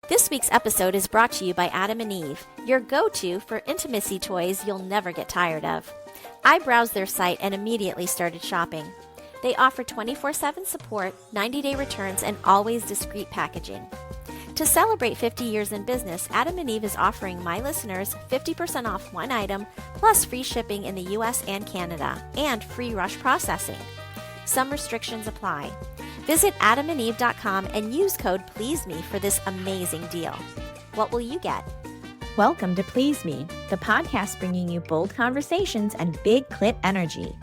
This week's episode is brought to you by Adam and Eve, your go-to for intimacy toys you'll never get tired of. I browsed their site and immediately started shopping. They offer 24/7 support, 90-day returns, and always discreet packaging. To celebrate 50 years in business, Adam and Eve is offering my listeners 50% off one item, plus free shipping in the US and Canada, and free rush processing. Some restrictions apply. Visit adamandeve.com and use code PLEASEME for this amazing deal. What will you get? Welcome to Please Me, the podcast bringing you bold conversations and big clit energy.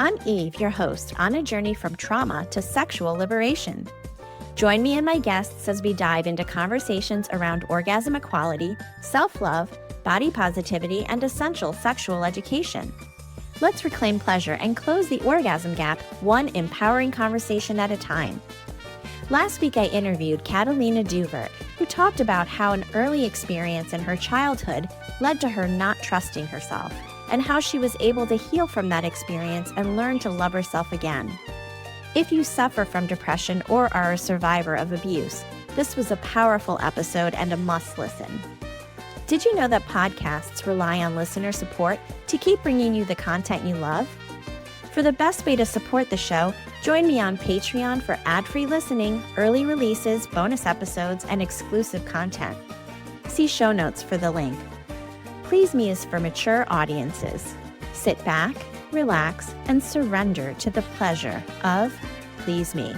I'm Eve, your host, on a journey from trauma to sexual liberation. Join me and my guests as we dive into conversations around orgasm equality, self-love, body positivity, and essential sexual education. Let's reclaim pleasure and close the orgasm gap, one empowering conversation at a time. Last week, I interviewed Catalina Duvert, who talked about how an early experience in her childhood led to her not trusting herself, and how she was able to heal from that experience and learn to love herself again. If you suffer from depression or are a survivor of abuse, this was a powerful episode and a must listen. Did you know that podcasts rely on listener support to keep bringing you the content you love? For the best way to support the show, join me on Patreon for ad-free listening, early releases, bonus episodes, and exclusive content. See show notes for the link. Please Me is for mature audiences. Sit back, relax, and surrender to the pleasure of Please Me.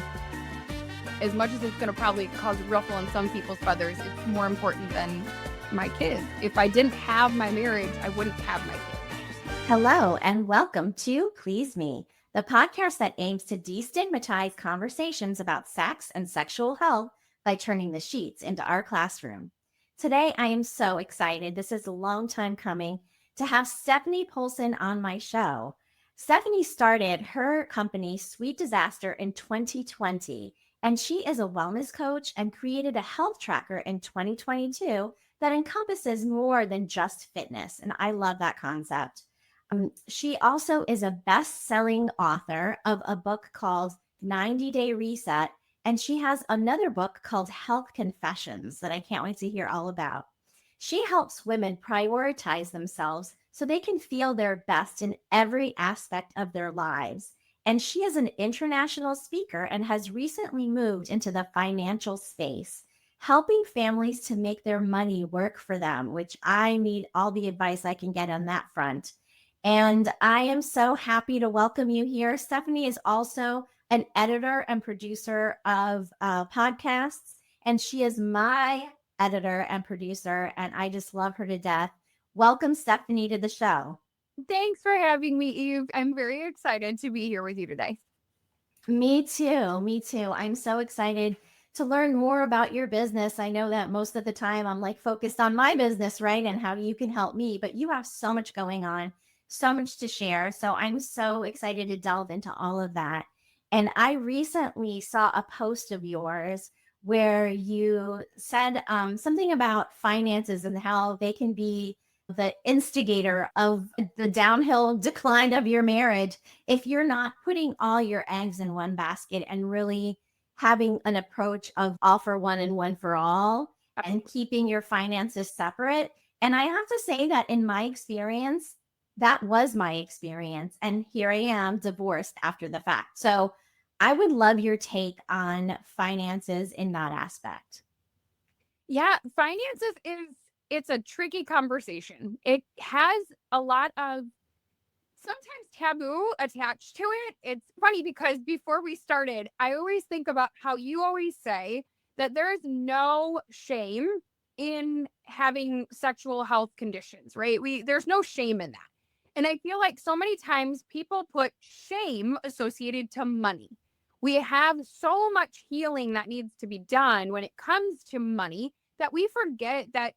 As much as it's going to probably cause a ruffle on some people's feathers, it's more important than my kids. If I didn't have my marriage, I wouldn't have my kids. Hello, and welcome to Please Me, the podcast that aims to destigmatize conversations about sex and sexual health by turning the sheets into our classroom. Today, I am so excited. This is a long time coming to have Stephanie Polcyn on my show. Stephanie started her company, Sweet Disaster, in 2020, and she is a wellness coach and created a health tracker in 2022 that encompasses more than just fitness, and I love that concept. She also is a best-selling author of a book called 90-Day Reset, and she has another book called Health Confessions that I can't wait to hear all about. She helps women prioritize themselves so they can feel their best in every aspect of their lives. And she is an international speaker and has recently moved into the financial space, helping families to make their money work for them, which I need all the advice I can get on that front. And I am so happy to welcome you here. Stephanie is also an editor and producer of podcasts, and she is my editor and producer, and I just love her to death. Welcome, Stephanie, to the show. Thanks for having me, Eve. I'm very excited to be here with you today. Me too. Me too. I'm so excited to learn more about your business. I know that most of the time I'm like focused on my business, right? And how you can help me, but you have so much going on, so much to share. So I'm so excited to delve into all of that. And I recently saw a post of yours where you said something about finances and how they can be the instigator of the downhill decline of your marriage if you're not putting all your eggs in one basket and really having an approach of all for one and one for all and keeping your finances separate. And I have to say that in my experience, that was my experience. And here I am divorced after the fact. So I would love your take on finances in that aspect. Yeah, finances it's a tricky conversation. It has a lot of sometimes taboo attached to it. It's funny because before we started, I always think about how you always say that there is no shame in having sexual health conditions, right? There's no shame in that. And I feel like so many times people put shame associated to money. We have so much healing that needs to be done when it comes to money that we forget that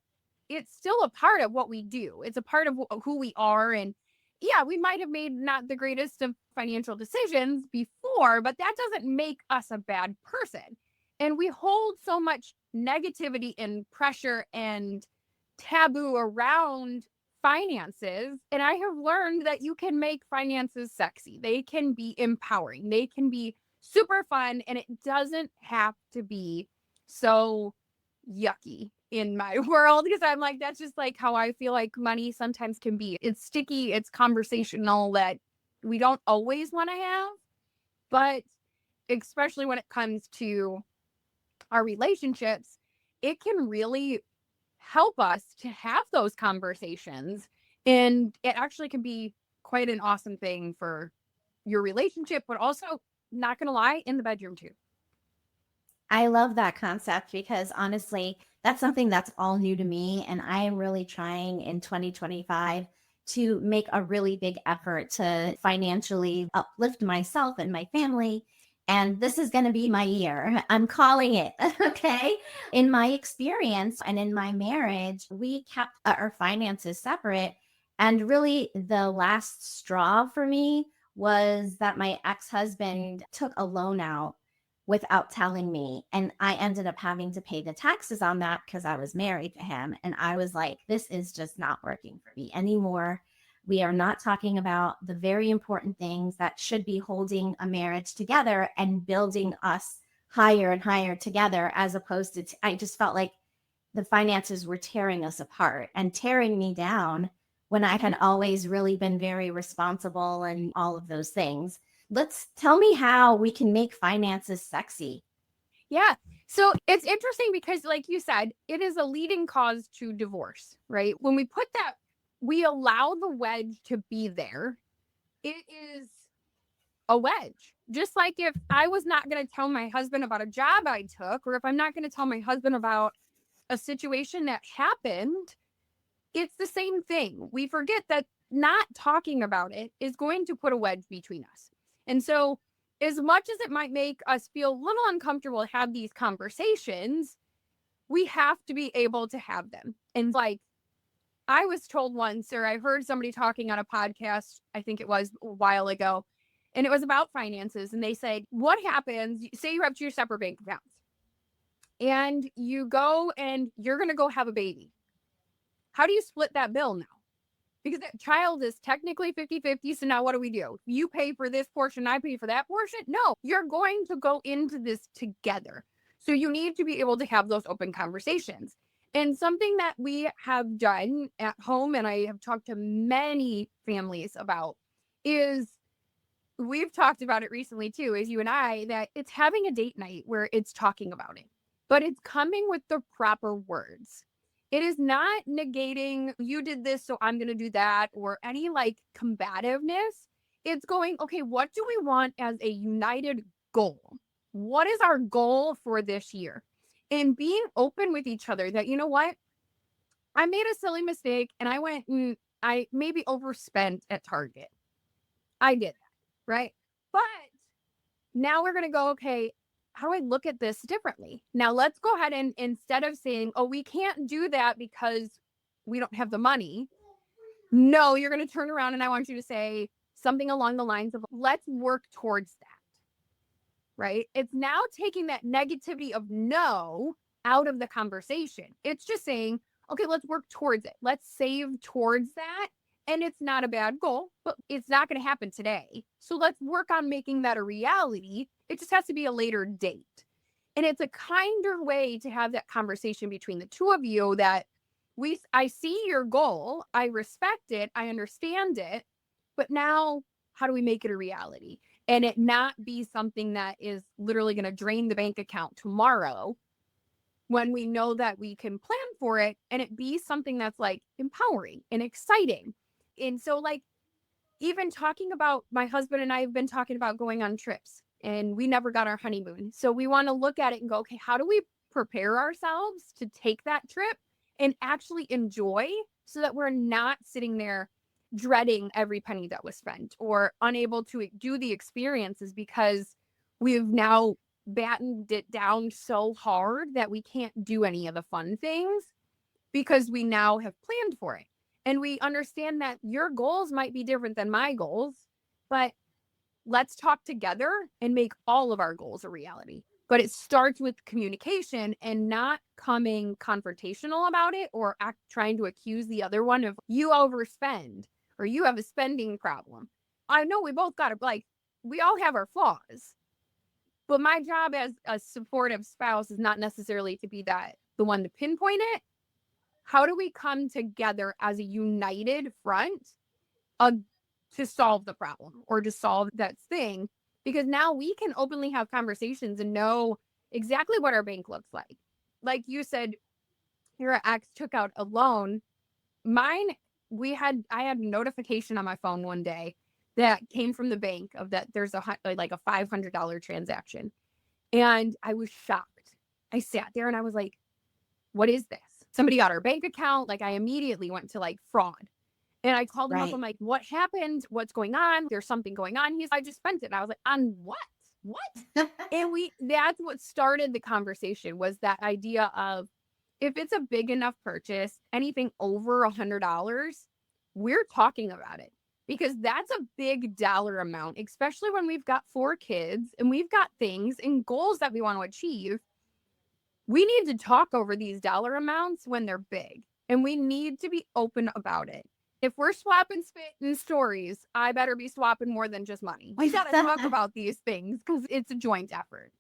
it's still a part of what we do. It's a part of who we are. And yeah, we might have made not the greatest of financial decisions before, but that doesn't make us a bad person. And we hold so much negativity and pressure and taboo around finances. And I have learned that you can make finances sexy. They can be empowering. They can be super fun. And it doesn't have to be so yucky in my world, because I'm like, that's just like how I feel like money sometimes can be. It's sticky, it's conversational, that we don't always want to have, but especially when it comes to our relationships, it can really help us to have those conversations. And it actually can be quite an awesome thing for your relationship, but also, not going to lie, in the bedroom too. I love that concept because honestly, that's something that's all new to me. And I am really trying in 2025 to make a really big effort to financially uplift myself and my family. And this is going to be my year. I'm calling it. Okay. In my experience and in my marriage, we kept our finances separate. And really, the last straw for me was that my ex husband took a loan out without telling me. And I ended up having to pay the taxes on that because I was married to him. And I was like, this is just not working for me anymore. We are not talking about the very important things that should be holding a marriage together and building us higher and higher together, as opposed to, I just felt like the finances were tearing us apart and tearing me down when I had always really been very responsible and all of those things. Tell me how we can make finances sexy. Yeah. So it's interesting because, like you said, it is a leading cause to divorce, right? When we put that, we allow the wedge to be there. It is a wedge. Just like if I was not going to tell my husband about a job I took, or if I'm not going to tell my husband about a situation that happened, it's the same thing. We forget that not talking about it is going to put a wedge between us. And so, as much as it might make us feel a little uncomfortable to have these conversations, we have to be able to have them. And like I was told once, or I heard somebody talking on a podcast, I think it was a while ago, and it was about finances. And they said, what happens? Say you have two separate bank accounts and you go and you're going to go have a baby. How do you split that bill now? Because that child is technically 50-50. So now what do? You pay for this portion, I pay for that portion? No, you're going to go into this together. So you need to be able to have those open conversations. And something that we have done at home, and I have talked to many families about, is we've talked about it recently too, is you and I, that it's having a date night where it's talking about it, but it's coming with the proper words. It is not negating, you did this, so I'm going to do that, or any like combativeness. It's going, okay, what do we want as a united goal? What is our goal for this year? And being open with each other that, you know what? I made a silly mistake and I went and I maybe overspent at Target. I did that, right? But now we're going to go, okay, how do I look at this differently? Now let's go ahead and, instead of saying, oh, we can't do that because we don't have the money. No, you're going to turn around and I want you to say something along the lines of, let's work towards that, right? It's now taking that negativity of no out of the conversation. It's just saying, okay, let's work towards it. Let's save towards that. And it's not a bad goal, but it's not going to happen today. So let's work on making that a reality. It just has to be a later date. And it's a kinder way to have that conversation between the two of you, that I see your goal, I respect it, I understand it, but now how do we make it a reality? And it not be something that is literally going to drain the bank account tomorrow, when we know that we can plan for it, and it be something that's like empowering and exciting. And so, like, even talking about, my husband and I have been talking about going on trips, and we never got our honeymoon. So we want to look at it and go, okay, how do we prepare ourselves to take that trip and actually enjoy, so that we're not sitting there dreading every penny that was spent, or unable to do the experiences because we've now battened it down so hard that we can't do any of the fun things because we now have planned for it. And we understand that your goals might be different than my goals, but let's talk together and make all of our goals a reality. But it starts with communication and not coming confrontational about it, or trying to accuse the other one of, you overspend or you have a spending problem. I know we both got to, like, we all have our flaws, but my job as a supportive spouse is not necessarily to be that the one to pinpoint it. How do we come together as a united front to solve the problem or to solve that thing? Because now we can openly have conversations and know exactly what our bank looks like. Like you said, your ex took out a loan. I had a notification on my phone one day that came from the bank of that there's a $500 transaction. And I was shocked. I sat there and I was like, what is this? Somebody got our bank account. Like, I immediately went to like fraud. And I called him up. I'm like, what happened? What's going on? There's something going on. I just spent it. And I was like, on what? What? And that's what started the conversation, was that idea of, if it's a big enough purchase, anything over $100, we're talking about it, because that's a big dollar amount, especially when we've got 4 kids and we've got things and goals that we want to achieve. We need to talk over these dollar amounts when they're big, and we need to be open about it. If we're swapping spit and stories, I better be swapping more than just money. We got to talk about these things because it's a joint effort.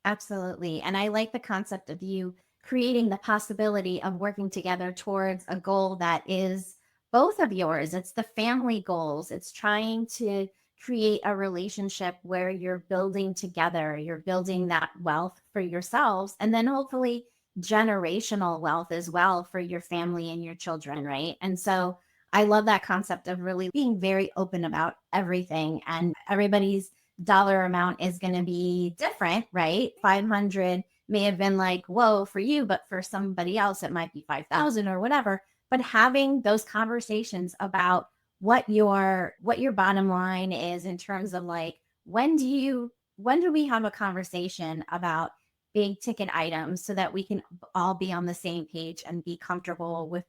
Absolutely. And I like the concept of you creating the possibility of working together towards a goal that is both of yours. It's the family goals. It's trying to create a relationship where you're building together, you're building that wealth for yourselves, and then hopefully generational wealth as well for your family and your children, right? And so I love that concept of really being very open about everything, and everybody's dollar amount is going to be different, right? 500 may have been like, whoa, for you, but for somebody else, it might be 5,000 or whatever. But having those conversations about what your bottom line is in terms of like, when do we have a conversation about big ticket items so that we can all be on the same page and be comfortable with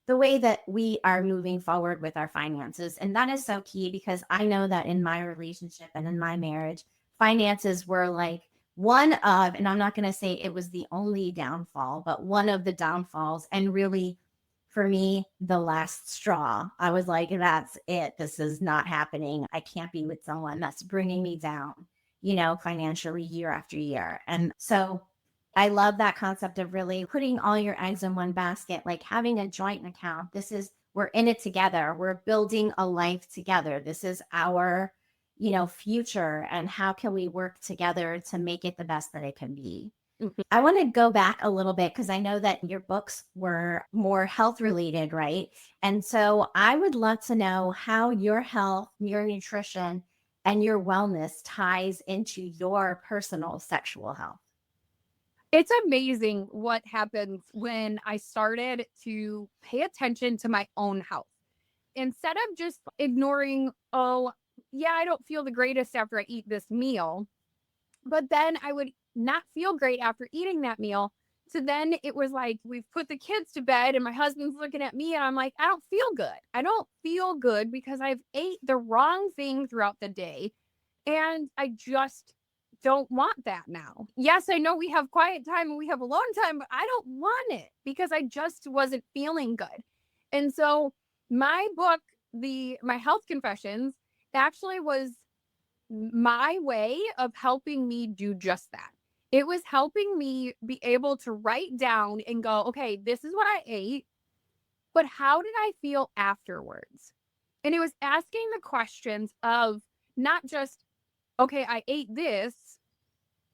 the way that we are moving forward with our finances. And that is so key, because I know that in my relationship and in my marriage, finances were like one of, and I'm not going to say it was the only downfall, but one of the downfalls. And really, for me, the last straw. I was like, that's it. This is not happening. I can't be with someone that's bringing me down, financially year after year. And so I love that concept of really putting all your eggs in one basket, like having a joint account. We're in it together. We're building a life together. This is our, future. And how can we work together to make it the best that it can be? Mm-hmm. I want to go back a little bit, because I know that your books were more health related, right? And so I would love to know how your health, your nutrition, and your wellness ties into your personal sexual health. It's amazing what happens when I started to pay attention to my own health. Instead of just ignoring, oh, yeah, I don't feel the greatest after I eat this meal, but then I would not feel great after eating that meal. So then it was like, we've put the kids to bed and my husband's looking at me and I'm like, I don't feel good. I don't feel good because I've ate the wrong thing throughout the day. And I just don't want that now. Yes, I know we have quiet time and we have alone time, but I don't want it because I just wasn't feeling good. And so my book, my health confessions, actually was my way of helping me do just that. It was helping me be able to write down and go, okay, this is what I ate, but how did I feel afterwards? And it was asking the questions of not just, okay, I ate this,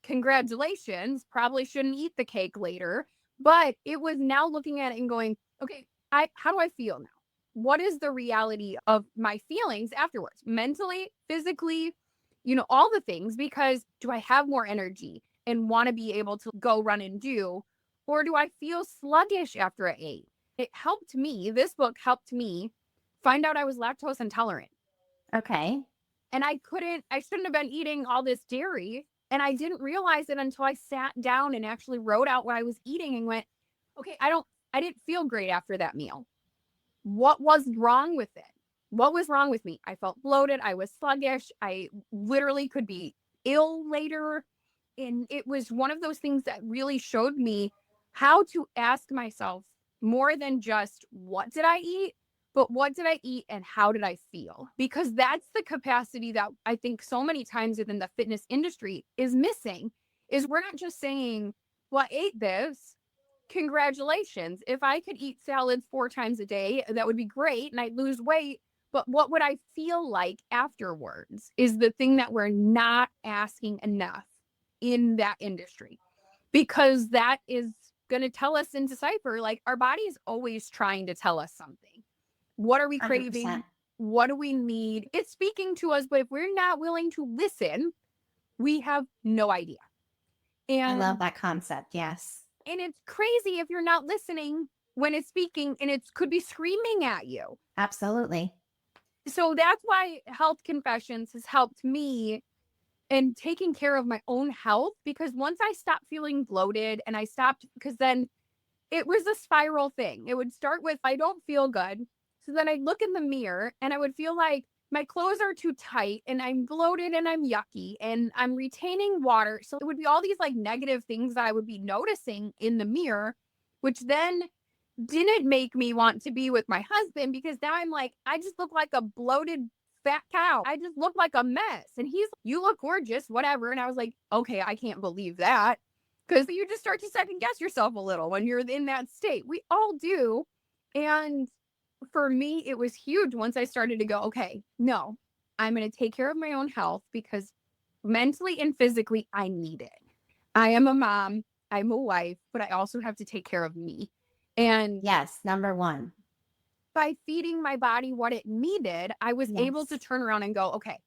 congratulations, probably shouldn't eat the cake later, but it was now looking at it and going, okay, how do I feel now? What is the reality of my feelings afterwards? Mentally, physically, all the things, because do I have more energy and want to be able to go run and do, or do I feel sluggish after I ate? This book helped me find out I was lactose intolerant. Okay. And I shouldn't have been eating all this dairy. And I didn't realize it until I sat down and actually wrote out what I was eating and went, okay, I didn't feel great after that meal. What was wrong with it? What was wrong with me? I felt bloated. I was sluggish. I literally could be ill later. And it was one of those things that really showed me how to ask myself more than just what did I eat, but what did I eat and how did I feel? Because that's the capacity that I think so many times within the fitness industry is missing, is we're not just saying, well, I ate this, congratulations. If I could eat salads 4 times a day, that would be great and I'd lose weight. But what would I feel like afterwards is the thing that we're not asking enough in that industry, because that is going to tell us in Decipher, like our body is always trying to tell us something. What are we craving? 100%. What do we need? It's speaking to us, but if we're not willing to listen, we have no idea. I And love that concept. Yes. and it's crazy if you're not listening when it's speaking, and it could be screaming at you. Absolutely. So that's why Health Confessions has helped me in taking care of my own health, because once I stopped feeling bloated and I stopped, because then it was a spiral thing. It would start with, I don't feel good. So then I'd look in the mirror and I would feel like my clothes are too tight and I'm bloated and I'm yucky and I'm retaining water. So it would be all these like negative things that I would be noticing in the mirror, which then didn't make me want to be with my husband, because now I'm like, I just look like a bloated fat cow. I just look like a mess. And he's like, you look gorgeous, whatever. And I was like, okay, I can't believe that. Because you just start to second guess yourself a little when you're in that state. We all do. And for me, it was huge once I started to go, okay, no, I'm going to take care of my own health, because mentally and physically, I need it. I am a mom, I'm a wife, but I also have to take care of me. And Yes. Number one. by feeding my body what it needed, I was Yes. able to turn around and go, okay,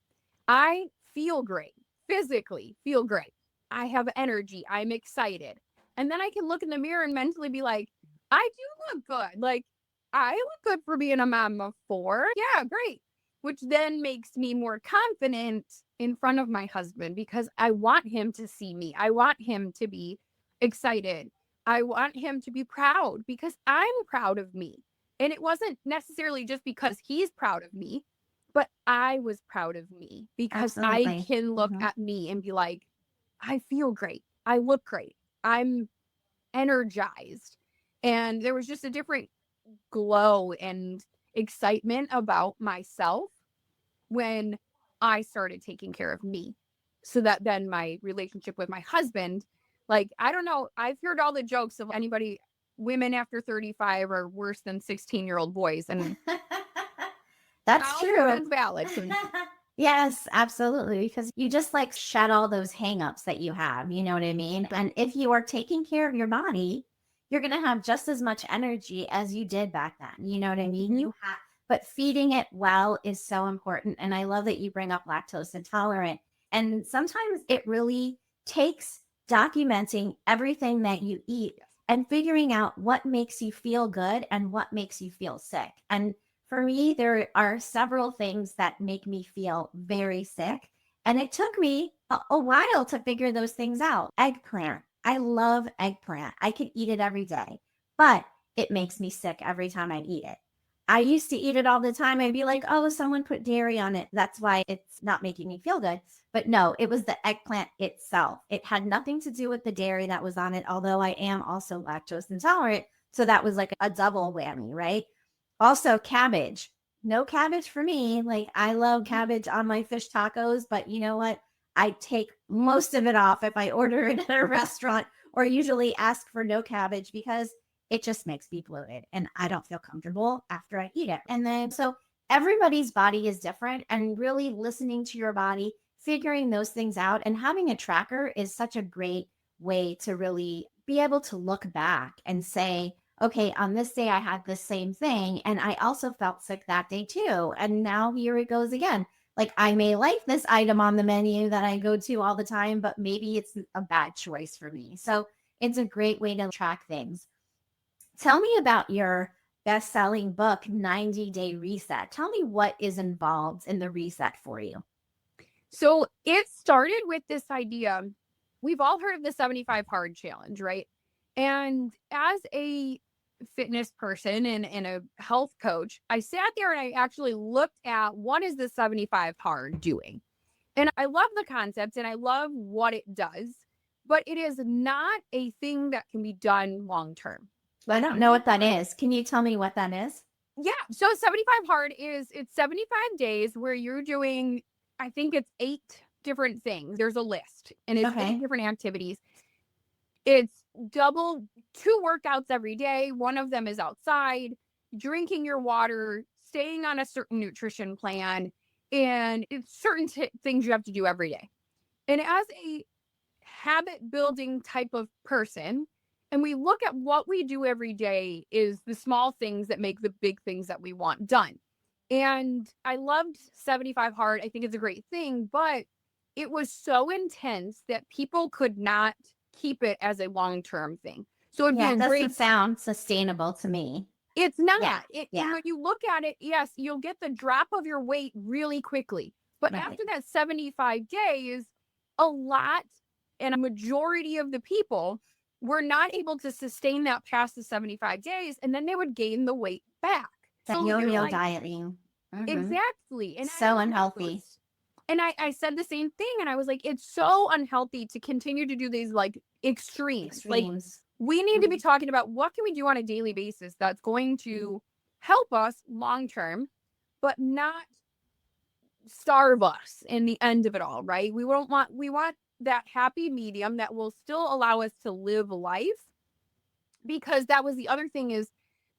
I feel great, physically feel great. I have energy. I'm excited. And then I can look in the mirror and mentally be like, I do look good. Like, I look good for being a mom of 4. Yeah, great. Which then makes me more confident in front of my husband, because I want him to see me. I want him to be excited. I want him to be proud, because I'm proud of me. And it wasn't necessarily just because he's proud of me, but I was proud of me, because I Absolutely. can look Mhm. at me and be like, I feel great. I look great. I'm energized. And there was just a different glow and excitement about myself when I started taking care of me. So that then my relationship with my husband, like, I don't know, I've heard all the jokes of anybody, women after 35 are worse than 16-year-old boys. And That's all true. that's valid. Yes, absolutely. Because you just like shed all those hangups that you have. You know what I mean? And if you are taking care of your body, you're going to have just as much energy as you did back then. You know what I mean? Mhm. You have, but feeding it well is so important. And I love that you bring up lactose intolerant. And sometimes it really takes documenting everything that you eat and figuring out what makes you feel good and what makes you feel sick. And for me, there are several things that make me feel very sick. And it took me a while to figure those things out. Eggplant. I love eggplant. I could eat it every day, but it makes me sick every time I eat it. I used to eat it all the time. I'd be like, oh, someone put dairy on it. That's why it's not making me feel good. But no, it was the eggplant itself. It had nothing to do with the dairy that was on it, although I am also lactose intolerant. So that was like a double whammy, right? Also, cabbage. No cabbage for me. Like, I love cabbage on my fish tacos, but you know what? I take most of it off if I order it at a restaurant, or usually ask for no cabbage, because it just makes me bloated and I don't feel comfortable after I eat it. And then, so everybody's body is different, and really listening to your body, figuring those things out, and having a tracker is such a great way to really be able to look back and say, okay, on this day I had the same thing, and I also felt sick that day too. And now here it goes again. Like, I may like this item on the menu that I go to all the time, but maybe it's a bad choice for me. So it's a great way to track things. Tell me about your best-selling book, 90 Day Reset. Tell me what is involved in the reset for you. So it started with this idea. We've all heard of the 75 hard challenge, right? And as a fitness person and a health coach, I sat there and I actually looked at, what is the 75 hard doing? And I love the concept and I love what it does, but it is not a thing that can be done long term. I don't know what that is. Can you tell me what that is? Yeah. So 75 hard is, it's 75 days where you're doing, I think it's 8 different things. There's a list and it's 8 different activities. It's double 2 workouts every day. One of them is outside, drinking your water, staying on a certain nutrition plan, and it's certain things you have to do every day. And as a habit building type of person, and we look at what we do every day is the small things that make the big things that we want done. And I loved 75 Hard. I think it's a great thing, but it was so intense that people could not keep it as a long-term thing. So it'd be Yeah, a it doesn't great, sound sustainable to me. it's not. Yeah, And yeah. when you look at it, yes, you'll get the drop of your weight really quickly. But Right. after that 75 days, a lot and a majority of the people were not able to sustain that past the 75 days. And then they would gain the weight back. That So you're yo-yo like, dieting. Mhm. exactly. And So unhealthy. And I said the same thing. And I was like, it's so unhealthy to continue to do these like extremes. Like, Extremes. we need to be talking about what can we do on a daily basis that's going to help us long term, but not starve us in the end of it all, right? We want that happy medium that will still allow us to live life, because that was the other thing is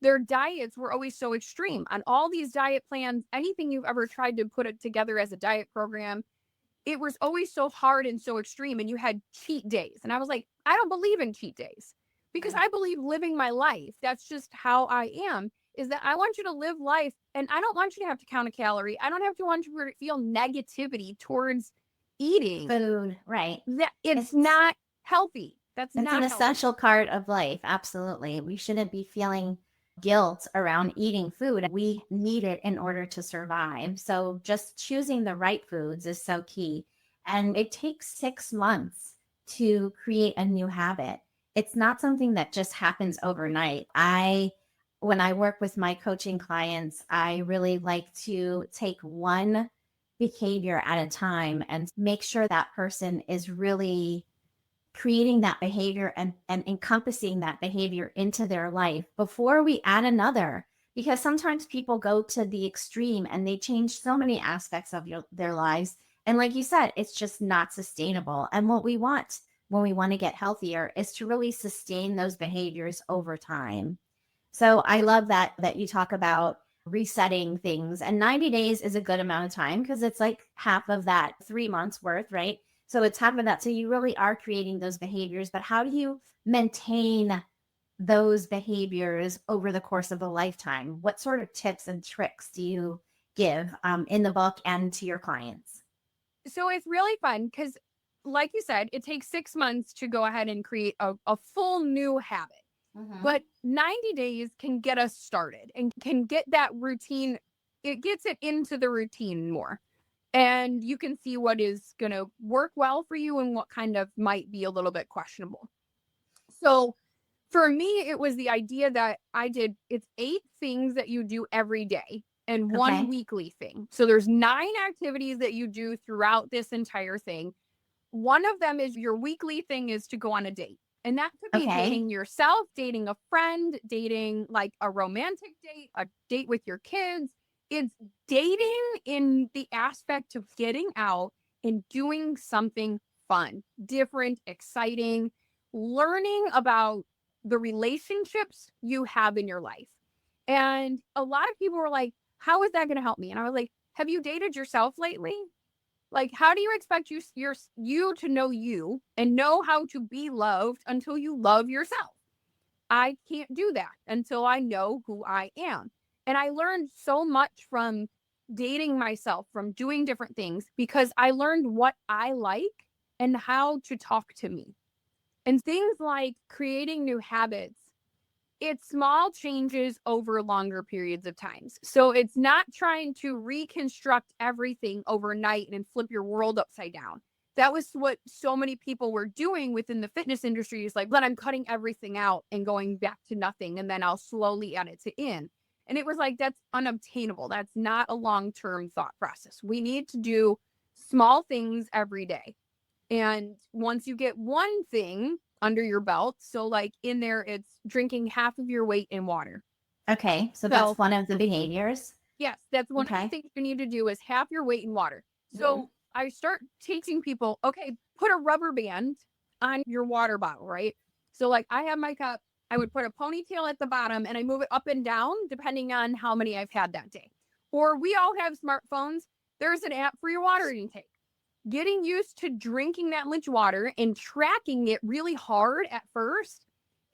their diets were always so extreme on all these diet plans. Anything you've ever tried to put it together as a diet program, it was always so hard and so extreme. And you had cheat days. And I was like, I don't believe in cheat days because I believe living my life. That's just how I am, is that I want you to live life. And I don't want you to have to count a calorie. I don't want you to feel negativity towards eating Food, right. that it's not healthy. That's It's not an healthy. essential part of life. Absolutely. We shouldn't be feeling guilt around eating food. We need it in order to survive. So just choosing the right foods is so key. And it takes 6 months to create a new habit. It's not something that just happens overnight. When I work with my coaching clients, I really like to take one behavior at a time and make sure that person is really creating that behavior and encompassing that behavior into their life before we add another. Because sometimes people go to the extreme and they change so many aspects of their lives. And like you said, it's just not sustainable. And what we want when we want to get healthier is to really sustain those behaviors over time. So I love that you talk about resetting things, and 90 days is a good amount of time because it's like half of that 3 months worth, right? So it's half of that. So you really are creating those behaviors, but how do you maintain those behaviors over the course of a lifetime? What sort of tips and tricks do you give in the book and to your clients? So it's really fun because, like you said, it takes 6 months to go ahead and create a full new habit. But 90 days can get us started and can get that routine. It gets it into the routine more. And you can see what is going to work well for you and what kind of might be a little bit questionable. So for me, it was the idea that it's 8 things that you do every day and one weekly thing. So there's 9 activities that you do throughout this entire thing. One of them is your weekly thing is to go on a date. And that could be dating yourself, dating a friend, dating like a romantic date, a date with your kids. It's dating in the aspect of getting out and doing something fun, different, exciting, learning about the relationships you have in your life. And a lot of people were like, how is that going to help me? And I was like, have you dated yourself lately? Like, how do you expect you to know you and know how to be loved until you love yourself? I can't do that until I know who I am. And I learned so much from dating myself, from doing different things, because I learned what I like and how to talk to me. And things like creating new habits, it's small changes over longer periods of times. So it's not trying to reconstruct everything overnight and flip your world upside down. That was what so many people were doing within the fitness industry, is like, but I'm cutting everything out and going back to nothing, and then I'll slowly add it to in. And it was like, that's unobtainable. That's not a long-term thought process. We need to do small things every day. And once you get one thing under your belt, so like in there, it's drinking half of your weight in water. Okay. So that's one of the behaviors. Yes, that's one of the things you need to do is half your weight in water. So I start teaching people, okay, put a rubber band on your water bottle, right? So like I have my cup, I would put a ponytail at the bottom and I move it up and down depending on how many I've had that day. Or we all have smartphones. There's an app for your water intake. Getting used to drinking that much water and tracking it really hard at first.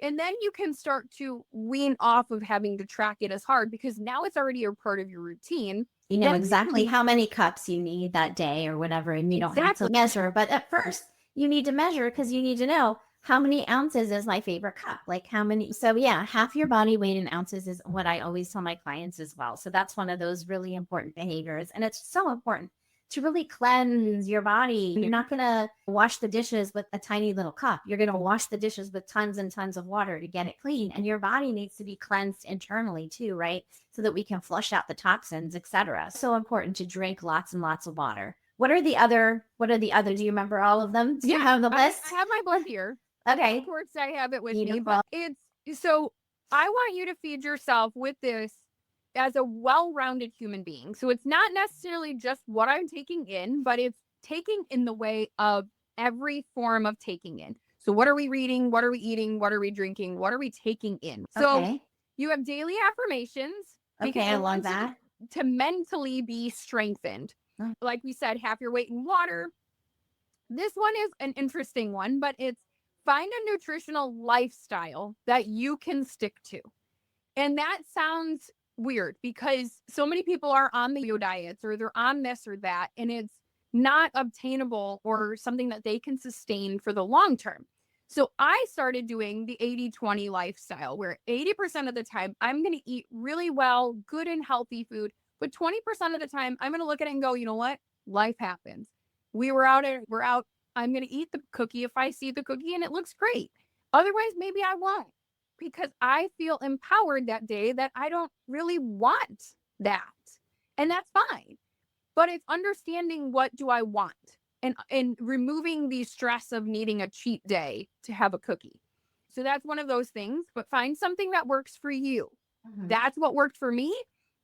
And then you can start to wean off of having to track it as hard because now it's already a part of your routine. You know exactly how many cups you need that day or whatever, and you don't have to measure. But at first, you need to measure because you need to know how many ounces is my favorite cup. Like how many. So yeah, half your body weight in ounces is what I always tell my clients as well. So that's one of those really important behaviors. And it's so important to really cleanse your body. You're not going to wash the dishes with a tiny little cup. You're going to wash the dishes with tons and tons of water to get it clean. And your body needs to be cleansed internally too, right? So that we can flush out the toxins, etc. So important to drink lots and lots of water. What are the other, do you remember all of them? Do you have the list? I have my blood here. Okay. Of course I have it with me, but so I want you to feed yourself with this as a well-rounded human being. So it's not necessarily just what I'm taking in, but it's taking in the way of every form of taking in. So what are we reading? What are we eating? What are we drinking? What are we taking in? So you have daily affirmations. Okay, I love that. To mentally be strengthened. Like we said, half your weight in water. This one is an interesting one, but it's find a nutritional lifestyle that you can stick to. And that sounds weird because so many people are on the yo diets or they're on this or that, and it's not obtainable or something that they can sustain for the long term. So I started doing the 80-20 lifestyle where 80% of the time I'm going to eat really well, good and healthy food, but 20% of the time I'm going to look at it and go, you know what? Life happens. We're out. I'm going to eat the cookie if I see the cookie and it looks great. Otherwise, maybe I won't. Because I feel empowered that day that I don't really want that. And that's fine. But it's understanding what do I want and removing the stress of needing a cheat day to have a cookie. So that's one of those things, but find something that works for you. Mm-hmm. That's what worked for me.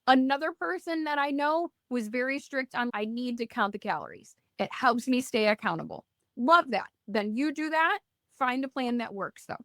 Another person that I know was very strict on, I need to count the calories. It helps me stay accountable. Love that. Then you do that. Find a plan that works though.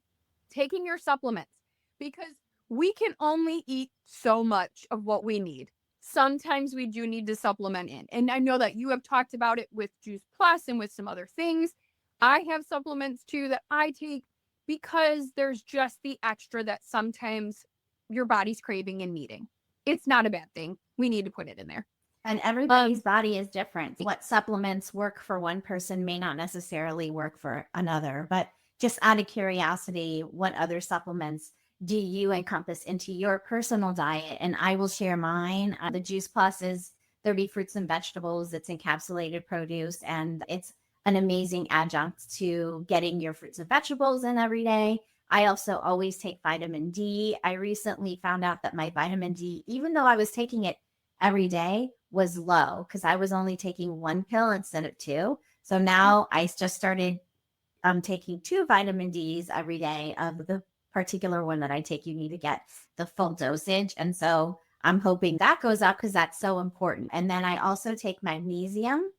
Taking your supplements, because we can only eat so much of what we need. Sometimes we do need to supplement in. And I know that you have talked about it with Juice Plus and with some other things. I have supplements too that I take because there's just the extra that sometimes your body's craving and needing. It's not a bad thing. We need to put it in there. And everybody's body is different. What supplements work for one person may not necessarily work for another, but just out of curiosity, what other supplements do you encompass into your personal diet? And I will share mine. The Juice Plus is 30 fruits and vegetables. It's encapsulated produce, and it's an amazing adjunct to getting your fruits and vegetables in every day. I also always take vitamin D. I recently found out that my vitamin D, even though I was taking it every day, was low because I was only taking one pill instead of two. So now I just started taking 2 vitamin Ds every day. Of the particular one that I take, you need to get the full dosage. And so I'm hoping that goes up because that's so important. And then I also take magnesium,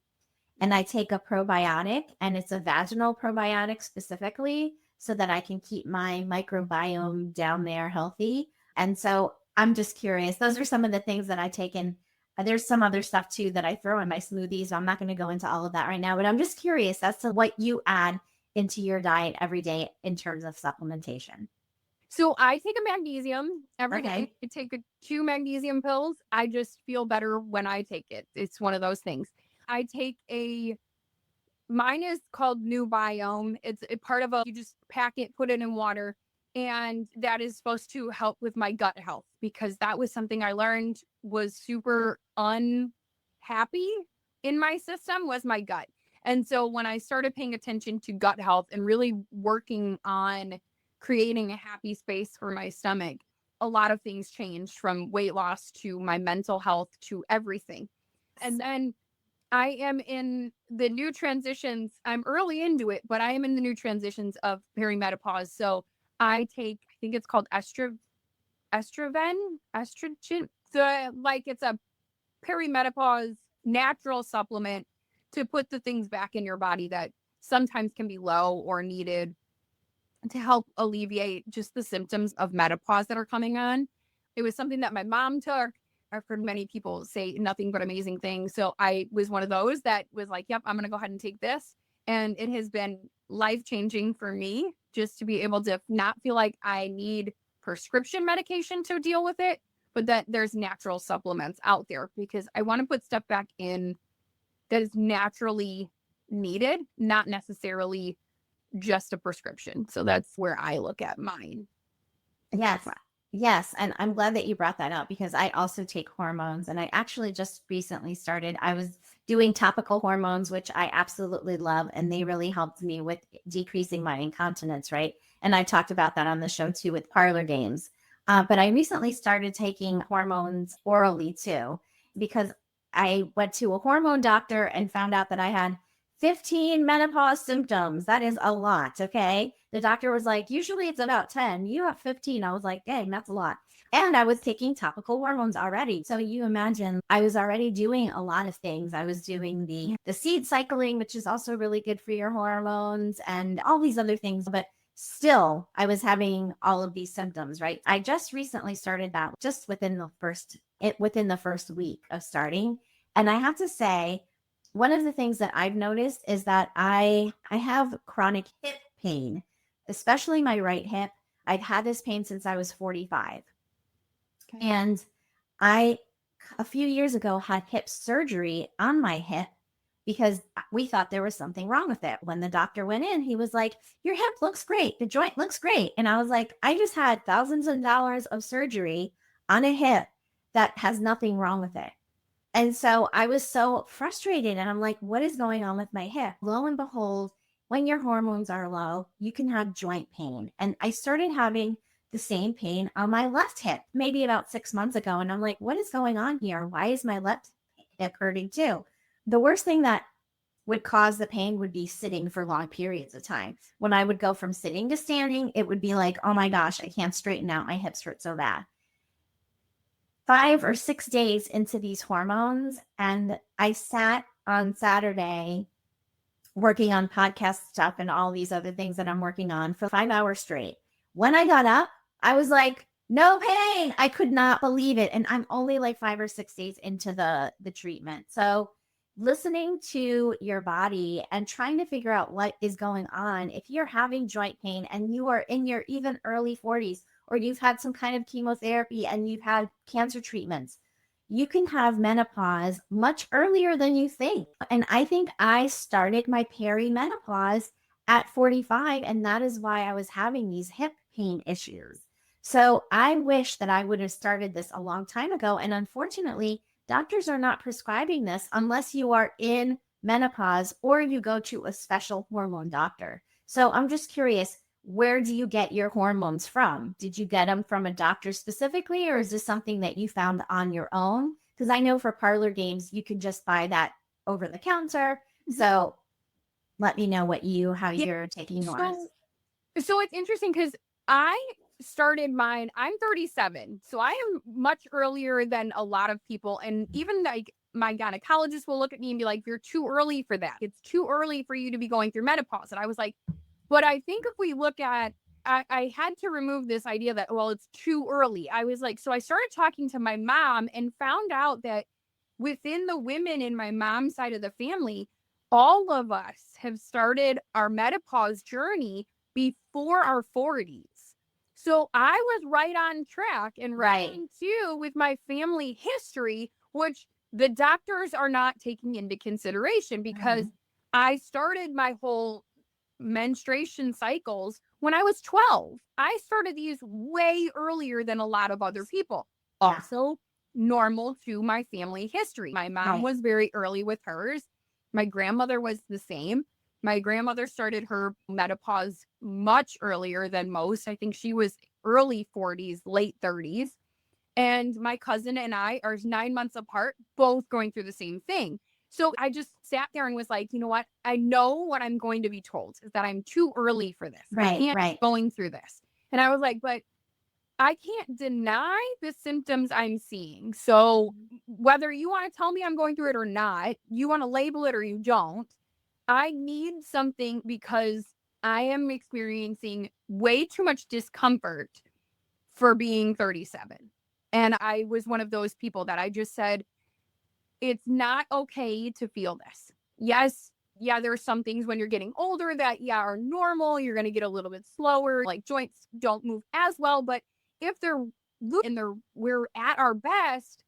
and I take a probiotic, and it's a vaginal probiotic specifically so that I can keep my microbiome down there healthy. And so I'm just curious. Those are some of the things that I take in. There's some other stuff too that I throw in my smoothies. So I'm not going to go into all of that right now, but I'm just curious as to what you add into your diet every day in terms of supplementation. So I take a magnesium every day. I take 2 magnesium pills. I just feel better when I take it. It's one of those things. I take mine is called New Biome. It's a part of you just pack it, put it in water. And that is supposed to help with my gut health because that was something I learned was super unhappy in my system was my gut. And so when I started paying attention to gut health and really working on creating a happy space for my stomach, a lot of things changed from weight loss to my mental health to everything. And then I am in the new transitions. I'm early into it, but I am in the new transitions of perimenopause. So I take, I think it's called estrogen. So like it's a perimenopause natural supplement to put the things back in your body that sometimes can be low or needed to help alleviate just the symptoms of menopause that are coming on. It was something that my mom took. I've heard many people say nothing but amazing things. So I was one of those that was like, yep, I'm going to go ahead and take this. And it has been life-changing for me just to be able to not feel like I need prescription medication to deal with it, but that there's natural supplements out there, because I want to put stuff back in that is naturally needed, not necessarily just a prescription. So that's where I look at mine. Yes. Yes. And I'm glad that you brought that up, because I also take hormones, and I actually just recently started. I was doing topical hormones, which I absolutely love. And they really helped me with decreasing my incontinence. Right. And I talked about that on the show too with parlor games. But I recently started taking hormones orally too, because I went to a hormone doctor and found out that I had 15 menopause symptoms. That is a lot. Okay. The doctor was like, usually it's about 10. You have 15. I was like, dang, that's a lot. And I was taking topical hormones already. So you imagine I was already doing a lot of things. I was doing the seed cycling, which is also really good for your hormones, and all these other things. But still, I was having all of these symptoms, right? I just recently started that just within the first week of starting. And I have to say, one of the things that I've noticed is that I have chronic hip pain, especially my right hip. I've had this pain since I was 45. Okay. And I, a few years ago, had hip surgery on my hip because we thought there was something wrong with it. When the doctor went in, he was like, your hip looks great. The joint looks great. And I was like, I just had thousands of dollars of surgery on a hip that has nothing wrong with it. And so I was so frustrated, and I'm like, what is going on with my hip? Lo and behold, when your hormones are low, you can have joint pain. And I started having the same pain on my left hip maybe about 6 months ago. And I'm like, what is going on here? Why is my left hip hurting too? The worst thing that would cause the pain would be sitting for long periods of time. When I would go from sitting to standing, it would be like, oh my gosh, I can't straighten out. My hips hurt so bad. 5 or 6 days into these hormones, and I sat on Saturday working on podcast stuff and all these other things that I'm working on for 5 hours straight. When I got up, I was like, no pain. I could not believe it. And I'm only like 5 or 6 days into the treatment. So listening to your body and trying to figure out what is going on. If you're having joint pain and you are in your even early 40s, or you've had some kind of chemotherapy and you've had cancer treatments, you can have menopause much earlier than you think. And I think I started my perimenopause at 45, and that is why I was having these hip pain issues. So I wish that I would have started this a long time ago. And unfortunately, doctors are not prescribing this unless you are in menopause or you go to a special hormone doctor. So I'm just curious, where do you get your hormones from? Did you get them from a doctor specifically, or is this something that you found on your own? Because I know for parlor games, you can just buy that over the counter. So let me know how you're taking yours. So it's interesting because I started mine. I'm 37, so I am much earlier than a lot of people. And even like my gynecologist will look at me and be like, you're too early for that. It's too early for you to be going through menopause. And I was like, but I think if we look at, I had to remove this idea that, well, it's too early. I was like, so I started talking to my mom and found out that within the women in my mom's side of the family, all of us have started our menopause journey before our 40s. So I was right on track and right too with my family history, which the doctors are not taking into consideration, because I started my whole menstruation cycles when I was 12. I started these way earlier than a lot of other people. Also normal to my family history. My mom was very early with hers. My grandmother was the same. My grandmother started her menopause much earlier than most. I think she was early 40s, late 30s. And my cousin and I are 9 months apart, both going through the same thing. So I just sat there and was like, you know what? I know what I'm going to be told is that I'm too early for this. I can't be going through this. And I was like, but I can't deny the symptoms I'm seeing. So whether you want to tell me I'm going through it or not, you want to label it or you don't, I need something, because I am experiencing way too much discomfort for being 37. And I was one of those people that I just said, it's not okay to feel this. Yes, yeah, there's some things when you're getting older that, are normal. You're going to get a little bit slower, like joints don't move as well. But if we're at our best,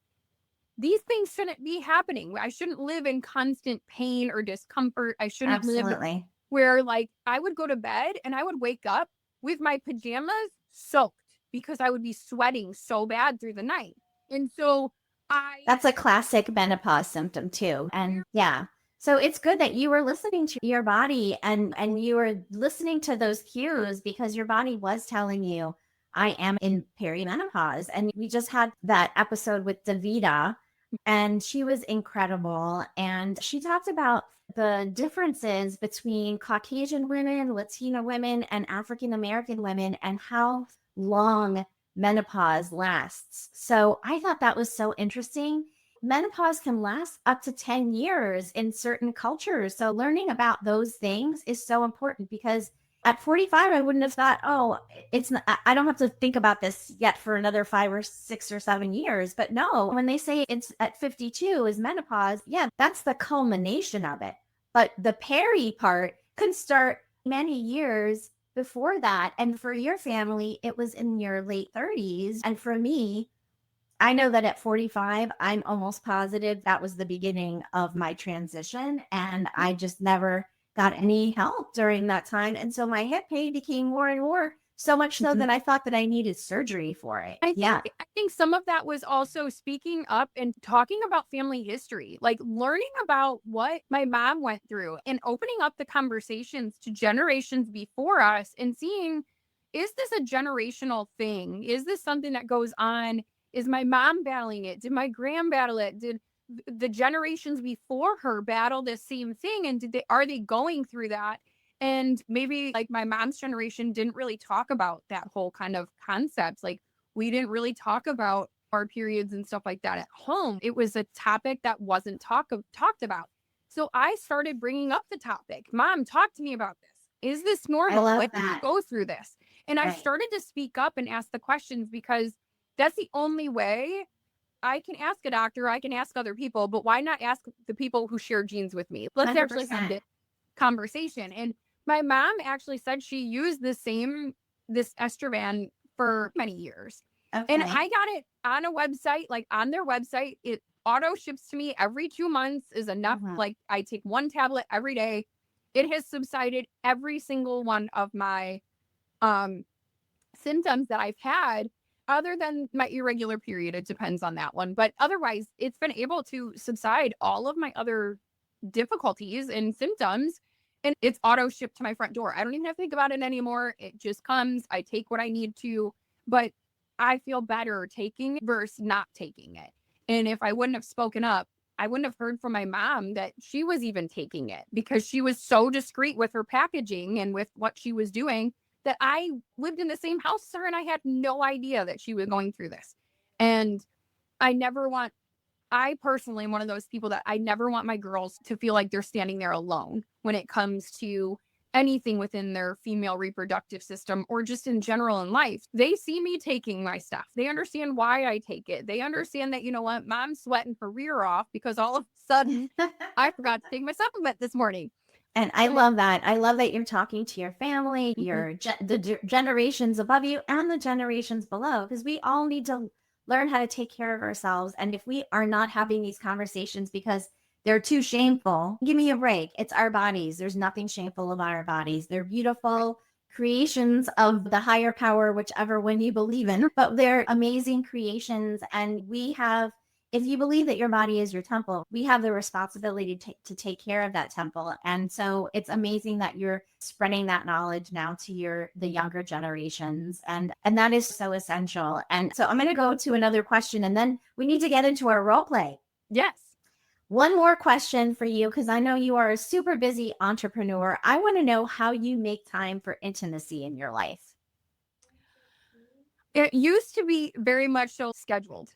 these things shouldn't be happening. I shouldn't live in constant pain or discomfort. I shouldn't live Absolutely. where, like, I would go to bed and I would wake up with my pajamas soaked because I would be sweating so bad through the night. And so That's a classic menopause symptom too. And yeah. So it's good that you were listening to your body and you were listening to those cues because your body was telling you, I am in perimenopause. And we just had that episode with Davida, and she was incredible. And she talked about the differences between Caucasian women, Latina women, and African American women, and how long menopause lasts. So I thought that was so interesting. Menopause can last up to 10 years in certain cultures. So learning about those things is so important because at 45, I wouldn't have thought, oh, it's not, I don't have to think about this yet for another 5 or 6 or 7 years. But no, when they say it's at 52 is menopause, yeah, that's the culmination of it. But the peri part can start many years before that. And for your family, it was in your late 30s. And for me, I know that at 45, I'm almost positive that was the beginning of my transition. And I just never got any help during that time. And so my hip pain became more and more, so much so that I thought that I needed surgery for it. I think some of that was also speaking up and talking about family history, like learning about what my mom went through and opening up the conversations to generations before us and seeing, is this a generational thing? Is this something that goes on? Is my mom battling it? Did my grand battle it? Did the generations before her battle the same thing? And are they going through that? And maybe like my mom's generation didn't really talk about that whole kind of concept. Like we didn't really talk about our periods and stuff like that at home. It was a topic that wasn't talked about. So I started bringing up the topic. Mom, talk to me about this. Is this normal? love When do you that. go through this? And I Right. started to speak up and ask the questions because that's the only way. I can ask a doctor, I can ask other people, but why not ask the people who share genes with me? Let's actually have 100%. this conversation. And my mom actually said she used this Estrovan for many years. Okay. And I got it on a website, like on their website. It auto ships to me every 2 months is enough. Mhm. Like I take one tablet every day. It has subsided every single one of my symptoms that I've had, other than my irregular period. It depends on that one. But otherwise, it's been able to subside all of my other difficulties and symptoms. And it's auto shipped to my front door. I don't even have to think about it anymore. It just comes. I take what I need to, but I feel better taking it versus not taking it. And if I wouldn't have spoken up, I wouldn't have heard from my mom that she was even taking it because she was so discreet with her packaging and with what she was doing that I lived in the same house as her and I had no idea that she was going through this. And I personally am one of those people that I never want my girls to feel like they're standing there alone when it comes to anything within their female reproductive system or just in general in life. They see me taking my stuff. They understand why I take it. They understand that, you know what, mom's sweating her rear off because all of a sudden I forgot to take my supplement this morning. And I love that. I love that you're talking to your family, the generations above you and the generations below, because we all need to learn how to take care of ourselves. And if we are not having these conversations because they're too shameful, give me a break. It's our bodies. There's nothing shameful about our bodies. They're beautiful creations of the higher power, whichever one you believe in, but they're amazing creations. And if you believe that your body is your temple, we have the responsibility to take care of that temple. And so it's amazing that you're spreading that knowledge now to the younger generations. And that is so essential. And so I'm going to go to another question, and then we need to get into our role play. Yes. One more question for you, because I know you are a super busy entrepreneur. I want to know how you make time for intimacy in your life. It used to be very much so scheduled.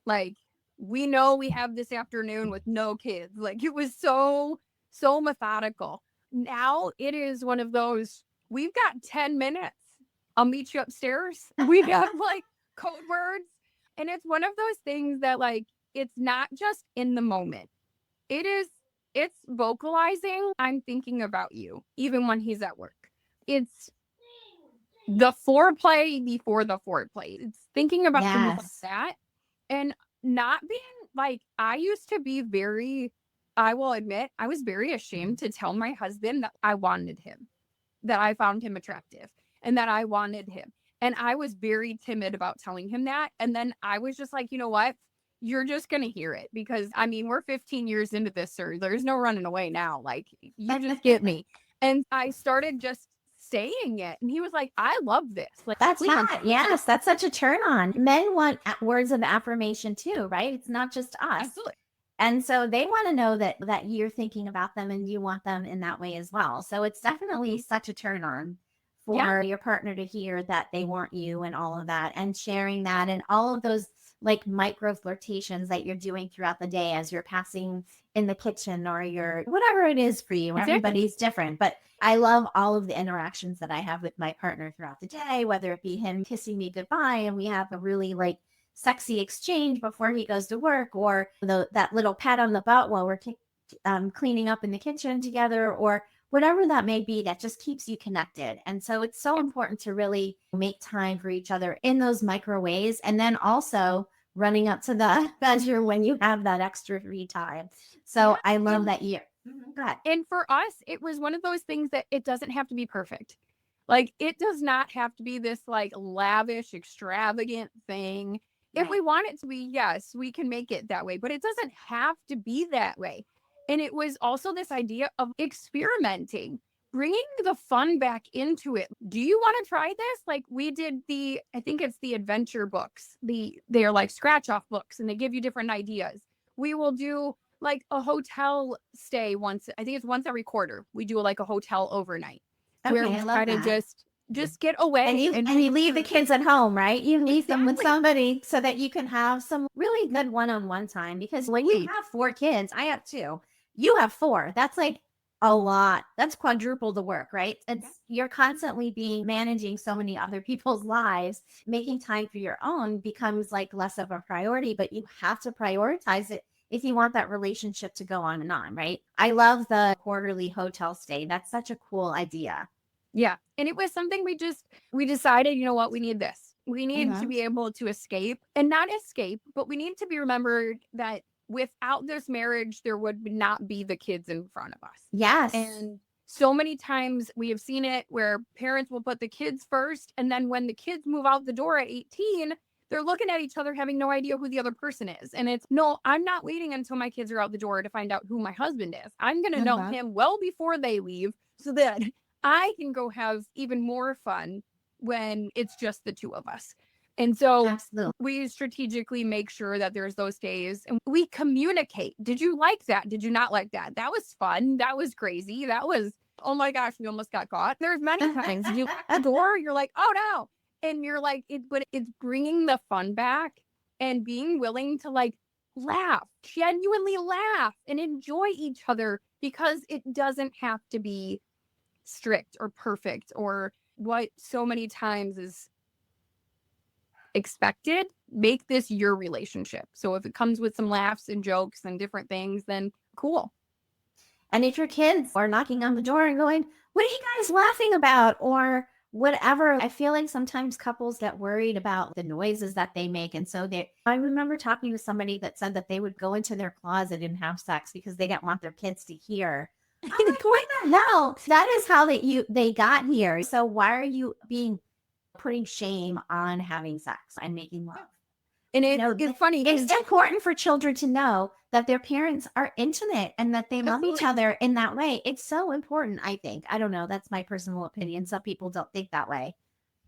Like, we know we have this afternoon with no kids. Like, it was so methodical. now it is one of those, we've got 10 minutes. I'll meet you upstairs. We have like code words. And it's one of those things that like, it's not just in the moment. It's vocalizing, I'm thinking about you, even when he's at work. It's the foreplay before the foreplay. It's thinking about things like that. And not being like, I used to be I will admit, I was very ashamed to tell my husband that I wanted him, that I found him attractive, and that I wanted him. And I was very timid about telling him that. And then I was just like, you know what? You're just going to hear it, because I mean, we're 15 years into this, sir. There's no running away now. Like, you just get me. And I started just saying it. And he was like, I love this. Like, that's hot. Yes, that's such a turn on. Men want words of affirmation too, right? It's not just us. Absolutely. And so they want to know that you're thinking about them and you want them in that way as well. So it's definitely such a turn on for your partner to hear that they want you and all of that, and sharing that and all of those like micro flirtations that you're doing throughout the day as you're passing in the kitchen or you're whatever it is for you. Everybody's different, but I love all of the interactions that I have with my partner throughout the day, whether it be him kissing me goodbye and we have a really like sexy exchange before he goes to work, or that little pat on the butt while we're cleaning up in the kitchen together, or whatever that may be, that just keeps you connected. And so it's so important to really make time for each other in those micro ways. And then also running up to the bedroom when you have that extra free time. So I love that year. Go ahead. And for us, it was one of those things that it doesn't have to be perfect. Like, it does not have to be this like lavish, extravagant thing. If we want it to be, yes, we can make it that way, but it doesn't have to be that way. And it was also this idea of experimenting, bringing the fun back into it. Do you want to try this? Like, we did I think it's the adventure books. They're like scratch off books, and they give you different ideas. We will do like a hotel stay once. I think it's once every quarter. We do like a hotel overnight where we try to just get away. And you leave the kids at home, right? You leave them with somebody so that you can have some really good one-on-one time. Because when you have 4 kids, I have 2. You have 4. That's like a lot. That's quadruple the work, right? You're constantly managing so many other people's lives. Making time for your own becomes like less of a priority, but you have to prioritize it if you want that relationship to go on and on, right? I love the quarterly hotel stay. That's such a cool idea. Yeah. And it was something we decided, you know what, we need this. We need to be able to escape, and not escape, but we need to be remembered that without this marriage, there would not be the kids in front of us. Yes. And so many times we have seen it where parents will put the kids first. And then when the kids move out the door at 18, they're looking at each other, having no idea who the other person is. And it's, no, I'm not waiting until my kids are out the door to find out who my husband is. I'm going to know him well before they leave, so that I can go have even more fun when it's just the 2 of us. And so we strategically make sure that there's those days, and we communicate. Did you like that? Did you not like that? That was fun. That was crazy. That was, oh my gosh, we almost got caught. There's many times you lock the door, you're like, oh no. And you're like, but it's bringing the fun back and being willing to like laugh, genuinely laugh and enjoy each other, because it doesn't have to be strict or perfect or what so many times is expected. Make this your relationship. So if it comes with some laughs and jokes and different things, then cool. And if your kids are knocking on the door and going, what are you guys laughing about? Or whatever. I feel like sometimes couples get worried about the noises that they make. And so I remember talking to somebody that said that they would go into their closet and have sex because they didn't want their kids to hear. I'm like, what the hell? That is how they got here. So why are you putting shame on having sex and making love? And it's funny. It's important for children to know that their parents are intimate and that they love each other in that way. It's so important, I think. I don't know. That's my personal opinion. Some people don't think that way.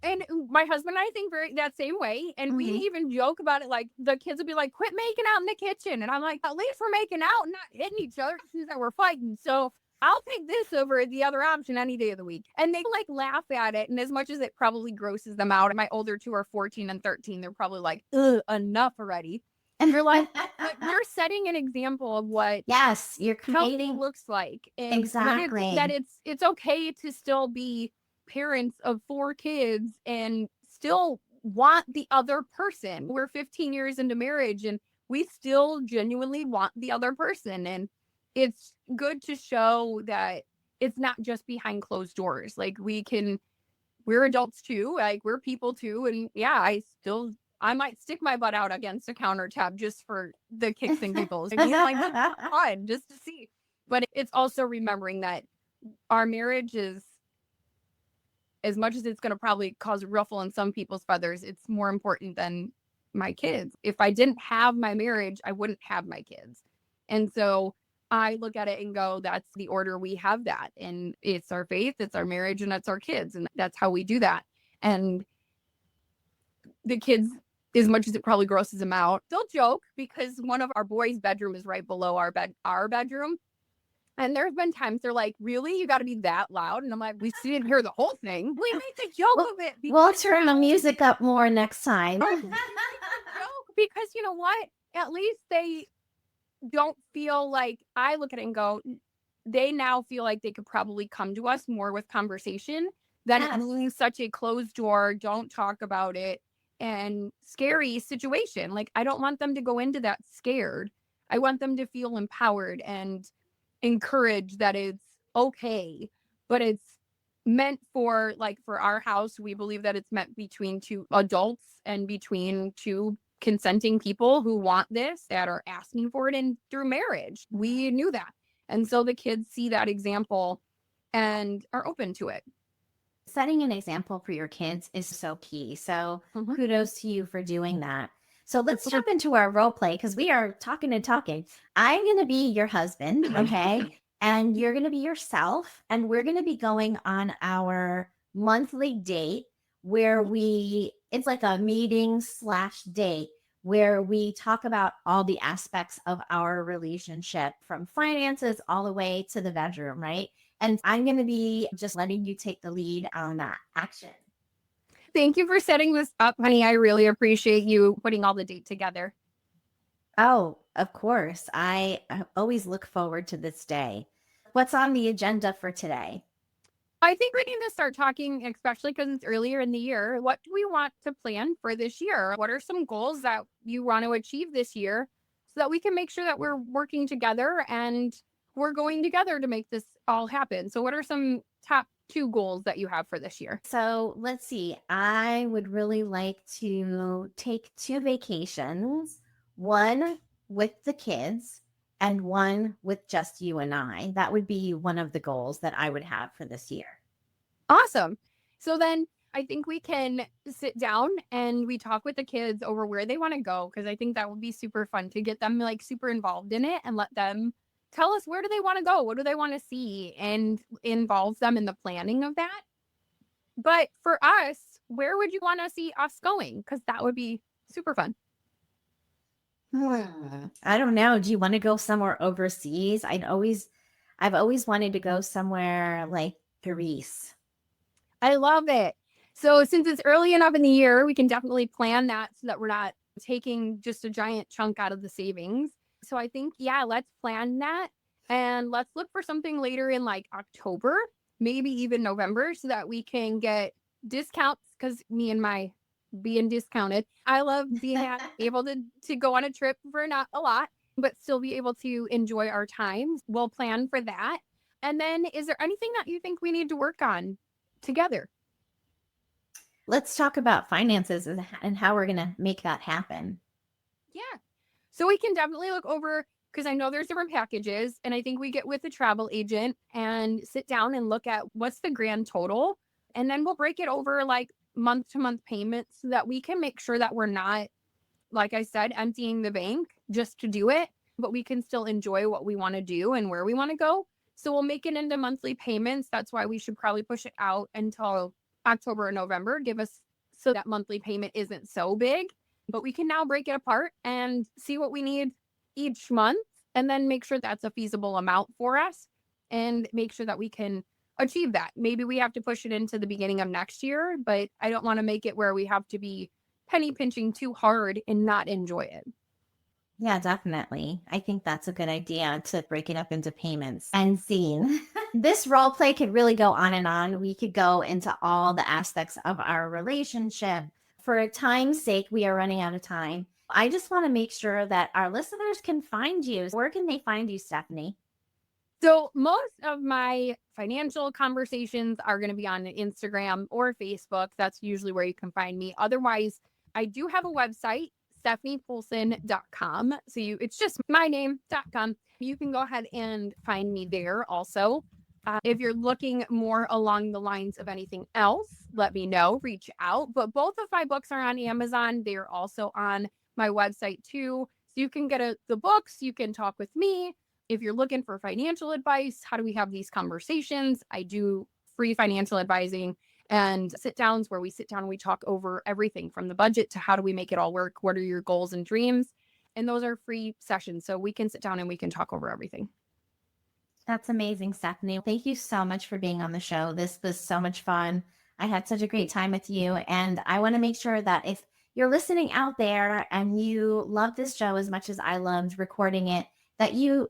And my husband and I think that same way. And we even joke about it. Like, the kids would be like, quit making out in the kitchen. And I'm like, at least we're making out and not hitting each other since that we're fighting. So I'll take this over the other option any day of the week. And they like laugh at it. And as much as it probably grosses them out, and my older 2 are 14 and 13, they're probably like, ugh, enough already. You're like, but you're setting an example of what Yes, you're health creating looks like, and exactly. that it's okay to still be parents of 4 kids and still want the other person. We're 15 years into marriage and we still genuinely want the other person, and it's good to show that it's not just behind closed doors. Like we're adults too, like we're people too, and yeah, I might stick my butt out against a countertop just for the kicks and giggles. Like fun just to see. But it's also remembering that our marriage is, as much as it's going to probably cause a ruffle in some people's feathers, it's more important than my kids. If I didn't have my marriage, I wouldn't have my kids. And so I look at it and go, that's the order we have that. And it's our faith, it's our marriage, and it's our kids. And that's how we do that. And the kids, as much as it probably grosses them out, they'll joke because one of our boys' bedroom is right below our bedroom. And there's been times they're like, really? You got to be that loud? And I'm like, we didn't hear the whole thing. We make the joke of it. We'll turn the music up more next time. Because you know what? At least they don't feel like, I look at it and go, they now feel like they could probably come to us more with conversation than being such a closed door, don't talk about it, and scary situation. Like, I don't want them to go into that scared. I want them to feel empowered and encouraged that it's okay, but it's meant for, like, for our house, we believe that it's meant between 2 adults and between 2 consenting people who want this, that are asking for it, and through marriage. We knew that. And so the kids see that example and are open to it. Setting an example for your kids is so key. So kudos to you for doing that. So let's jump into our role play because we are talking and talking. I'm going to be your husband, okay? And you're going to be yourself. And we're going to be going on our monthly date where it's like a meeting/date where we talk about all the aspects of our relationship from finances all the way to the bedroom, right? And I'm going to be just letting you take the lead on that action. Thank you for setting this up, honey. I really appreciate you putting all the date together. Oh, of course. I always look forward to this day. What's on the agenda for today? I think we need to start talking, especially because it's earlier in the year. What do we want to plan for this year? What are some goals that you want to achieve this year so that we can make sure that we're working together and we're going together to make this all happen? So what are some top 2 goals that you have for this year? So let's see. I would really like to take 2 vacations, one with the kids and one with just you and I. That would be one of the goals that I would have for this year. Awesome. So then I think we can sit down and we talk with the kids over where they want to go, because I think that would be super fun to get them like super involved in it and let them tell us where do they want to go, what do they want to see, and involve them in the planning of that. But for us, where would you want to see us going? Because that would be super fun. I don't know. Do you want to go somewhere overseas? I've always wanted to go somewhere like Greece. I love it. So since it's early enough in the year, we can definitely plan that so that we're not taking just a giant chunk out of the savings. So I think, yeah, let's plan that. And let's look for something later in like October, maybe even November, so that we can get discounts, because me and my being discounted, I love being able to go on a trip for not a lot, but still be able to enjoy our time. We'll plan for that. And then is there anything that you think we need to work on together? Let's talk about finances and how we're going to make that happen. Yeah. So we can definitely look over, because I know there's different packages, and I think we get with the travel agent and sit down and look at what's the grand total. And then we'll break it over like month to month payments so that we can make sure that we're not, like I said, emptying the bank just to do it, but we can still enjoy what we want to do and where we want to go. So we'll make it into monthly payments. That's why we should probably push it out until October or November, give us so that monthly payment isn't so big. But we can now break it apart and see what we need each month, and then make sure that's a feasible amount for us and make sure that we can achieve that. Maybe we have to push it into the beginning of next year, but I don't want to make it where we have to be penny pinching too hard and not enjoy it. Yeah, definitely. I think that's a good idea to break it up into payments and scene. This role play could really go on and on. We could go into all the aspects of our relationship. For time's sake, we are running out of time. I just want to make sure that our listeners can find you. Where can they find you, Stephanie? So most of my financial conversations are going to be on Instagram or Facebook. That's usually where you can find me. Otherwise, I do have a website, stephaniepolcyn.com. So it's just my name.com. You can go ahead and find me there also. If you're looking more along the lines of anything else, let me know, reach out. But both of my books are on Amazon. They're also on my website too. So you can get the books, you can talk with me. If you're looking for financial advice, how do we have these conversations? I do free financial advising and sit downs where we sit down and we talk over everything from the budget to how do we make it all work? What are your goals and dreams? And those are free sessions. So we can sit down and we can talk over everything. That's amazing, Stephanie. Thank you so much for being on the show. This was so much fun. I had such a great time with you. And I want to make sure that if you're listening out there and you love this show as much as I loved recording it, that you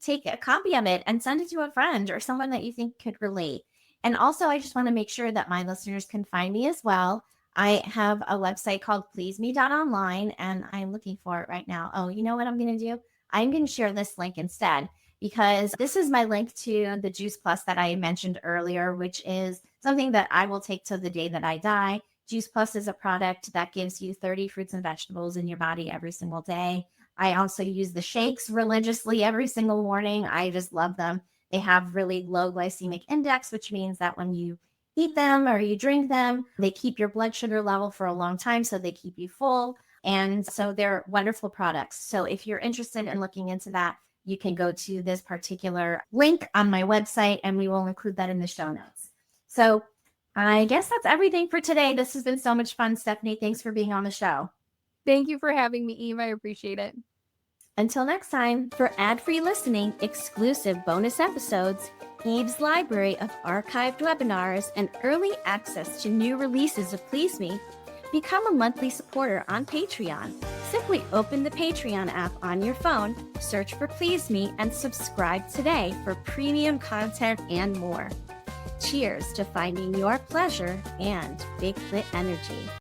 take a copy of it and send it to a friend or someone that you think could relate. And also, I just want to make sure that my listeners can find me as well. I have a website called pleaseme.online, and I'm looking for it right now. Oh, you know what I'm going to do? I'm going to share this link instead, because this is my link to the Juice Plus that I mentioned earlier, which is something that I will take till the day that I die. Juice Plus is a product that gives you 30 fruits and vegetables in your body every single day. I also use the shakes religiously every single morning. I just love them. They have really low glycemic index, which means that when you eat them or you drink them, they keep your blood sugar level for a long time. So they keep you full. And so they're wonderful products. So if you're interested in looking into that, you can go to this particular link on my website, and we will include that in the show notes. So I guess that's everything for today. This has been so much fun, Stephanie. Thanks for being on the show. Thank you for having me, Eve. I appreciate it. Until next time, For ad-free listening, exclusive bonus episodes, Eve's library of archived webinars, and early access to new releases of Please Me, become a monthly supporter on Patreon. Simply open the Patreon app on your phone, search for Please Me, and subscribe today for premium content and more. Cheers to finding your pleasure and big lit energy.